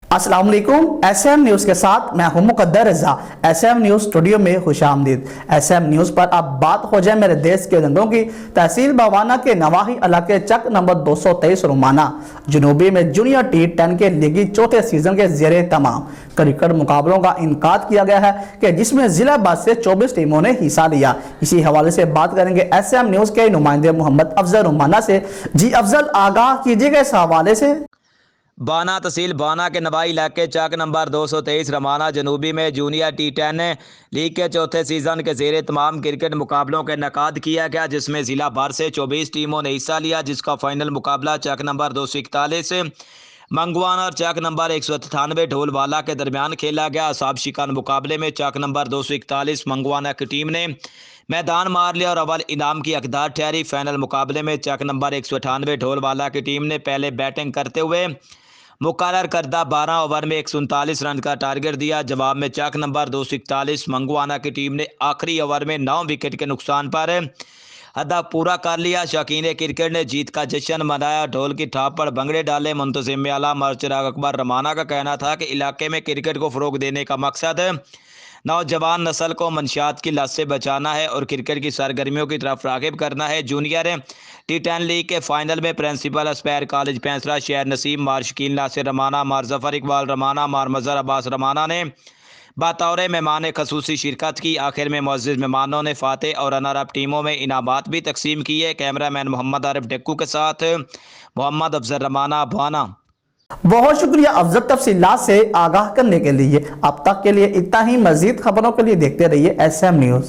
अस्सलाम वालेकुम। SM news के साथ मैं हूं मुकद्दर रजा। एसएम न्यूज़ स्टूडियो में खुशामदीद। एसएम न्यूज़ पर अब बात हो जाए मेरे देश के जंगलों की। तहसील बवाना के नवाही इलाके चक नंबर 223 रोमाना जनूबी में जूनियर T10 के लीगी चौथे सीजन के जेरे तमाम क्रिकेट मुकाबलों का इनकाद किया गया है कि जिसमें जिला भर से 24 टीमों ने हिस्सा लिया। इसी हवाले से बात करेंगे एसएम न्यूज़ के नुमाइंदे मोहम्मद अफजल रोमाना से। जी अफजल, आगाह कीजिएगा इस हवाले से। बाना तहसील बाना के नवाई इलाके चक नंबर 223 रमाना जनूबी में जूनियर T10 लीग के चौथे सीजन के जेरे तमाम क्रिकेट मुकाबलों का इनकाद किया गया, जिसमें जिला भर से 24 टीमों ने हिस्सा लिया, जिसका फाइनल मुकाबला चक नंबर 241 मंगवाना और चक नंबर 198 ढोलवाला के दरमियान खेला गया। असाब शिकान मुकाबले में चक नंबर 241 मंगवाना की टीम ने मैदान मार लिया और अव्वल इनाम की हकदार ठहरी। फाइनल मुकाबले में चक नंबर 198 ढोलवाला की टीम ने पहले बैटिंग करते हुए मुकर्रर करदा 12 ओवर में 139 रन का टारगेट दिया। जवाब में चक नंबर 241 मंगवाना की टीम ने आखिरी ओवर में 9 विकेट के नुकसान पर हदफ पूरा कर लिया। शौकीन क्रिकेट ने जीत का जश्न मनाया, ढोल की थाप पर भंगड़े डाले। मुंतजिम आला चिराग अकबर रमाना का कहना था कि इलाके में क्रिकेट को फ़रोग देने का मकसद नौजवान नस्ल को मंशियात की लत से बचाना है और क्रिकेट की सरगर्मियों की तरफ राग़िब करना है। जूनियर T10 लीग के फाइनल में प्रिंसिपल अस्पैर कॉलेज पैंसरा शहर नसीम मार शकील नासिर रमाना मार जफ़र इकबाल रमाना मार मज़हर अब्बास रमाना ने बतौर मेहमान खसूसी शिरकत की। आखिर में मुअज़्ज़िज़ मेहमानों ने फ़ातेह और रनर अप टीमों में इनामात भी तकसीम किए। कैमरामैन मोहम्मद आरिफ डेक्कू के साथ मोहम्मद अफजल रमाना भाना। बहुत शुक्रिया अफजल, तफसीलात से आगाह करने के लिए। अब तक के लिए इतना ही। मजीद खबरों के लिए देखते रहिए एसएम न्यूज़।